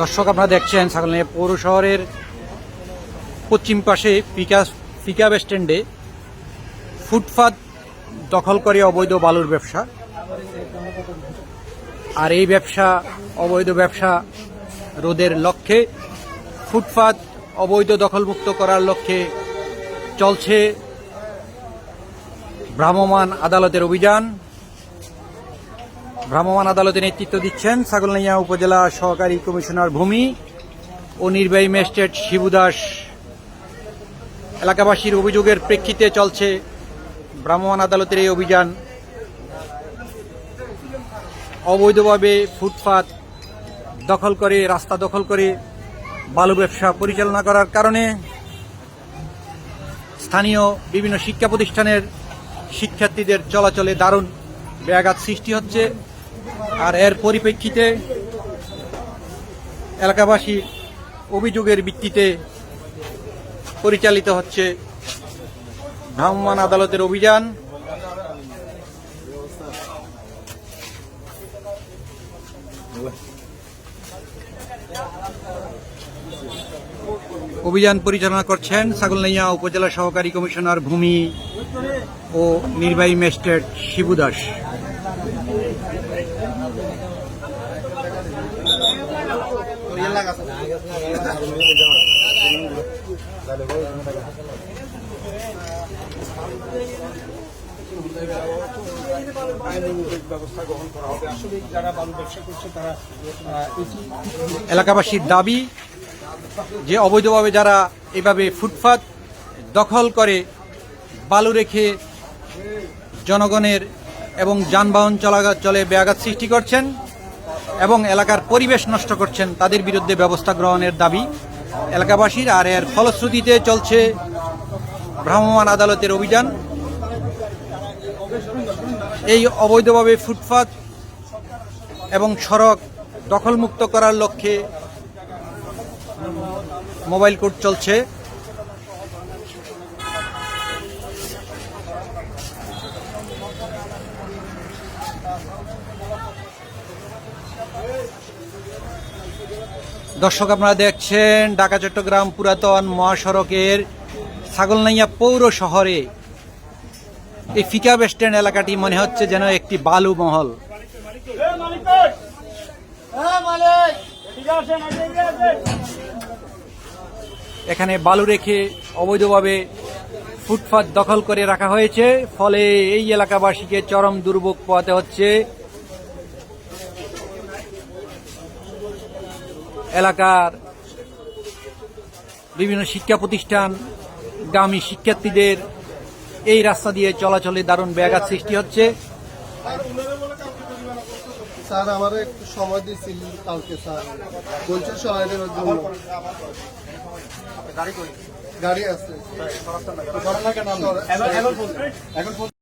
দর্শক, আপনারা দেখছেন ছাগলনাইয়া পৌর শহরের পশ্চিম পাশে পিকআপ স্ট্যান্ডে ফুটপাত দখল করে অবৈধ বালুর ব্যবসা। আর এই অবৈধ ব্যবসা রোধের লক্ষ্যে, ফুটপাত অবৈধ দখলমুক্ত করার লক্ষ্যে চলছে ভ্রাম্যমাণ আদালতের অভিযান। ভ্রাম্যমাণ আদালতে নেতৃত্ব দিচ্ছেন ছাগলনাইয়া উপজেলা সহকারী কমিশনার ভূমি ও নির্বাহী ম্যাজিস্ট্রেট শিবু দাস। এলাকাবাসীর অভিযোগের প্রেক্ষিতে চলছে ভ্রাম্যমাণ আদালতের এই অভিযান। অবৈধভাবে ফুটপাত দখল করে, রাস্তা দখল করে বালু ব্যবসা পরিচালনা করার কারণে স্থানীয় বিভিন্ন শিক্ষা প্রতিষ্ঠানের শিক্ষার্থীদের চলাচলে দারুণ ব্যাঘাত সৃষ্টি হচ্ছে। আর এর পরিপ্রেক্ষিতে এলাকাবাসীর অভিযোগের ভিত্তিতে পরিচালিত হচ্ছে ভ্রাম্যমাণ আদালতের অভিযান। অভিযান পরিচালনা করছেন ছাগলনাইয়া উপজেলা সহকারী কমিশনার ভূমি ও নির্বাহী ম্যাজিস্ট্রেট শিবু দাস। এলাকাবাসীর দাবি যে অবৈধভাবে যারা এভাবে ফুটপাত দখল করে বালু রেখে জনগণের এবং যানবাহন চলাচলে ব্যাঘাত সৃষ্টি করছেন এবং এলাকার পরিবেশ নষ্ট করছেন, তাদের বিরুদ্ধে ব্যবস্থা গ্রহণের দাবি এলাকাবাসীর। আর এর ফলশ্রুতিতে চলছে ভ্রাম্যমাণ আদালতের অভিযান। এই অবৈধভাবে ফুটপাত এবং সড়ক দখলমুক্ত করার লক্ষ্যে মোবাইল কোর্ট চলছে। দর্শক, আপনারা দেখছেন ঢাকা চট্টগ্রাম পুরাতন মহাসড়কের ছাগলনাইয়া পৌর শহরে এই পিকআপ স্ট্যান্ড এলাকাটি মনে হচ্ছে যেন একটি বালু মহল। এখানে বালু রেখে অবৈধভাবে ফুটপাত দখল করে রাখা হয়েছে, ফলে এই এলাকাবাসীকে চরম দুর্ভোগ পোহাতে হচ্ছে। এলাকার বিভিন্ন শিক্ষা প্রতিষ্ঠান গামী শিক্ষার্থীদের এই রাস্তা দিয়ে চলাচলে দারুণ ব্যাঘাত সৃষ্টি হচ্ছে। স্যার, আমার একটু সময় দিয়েছিল কালকে, স্যার বলছে সময় দেওয়ার জন্য। গাড়ি আছে।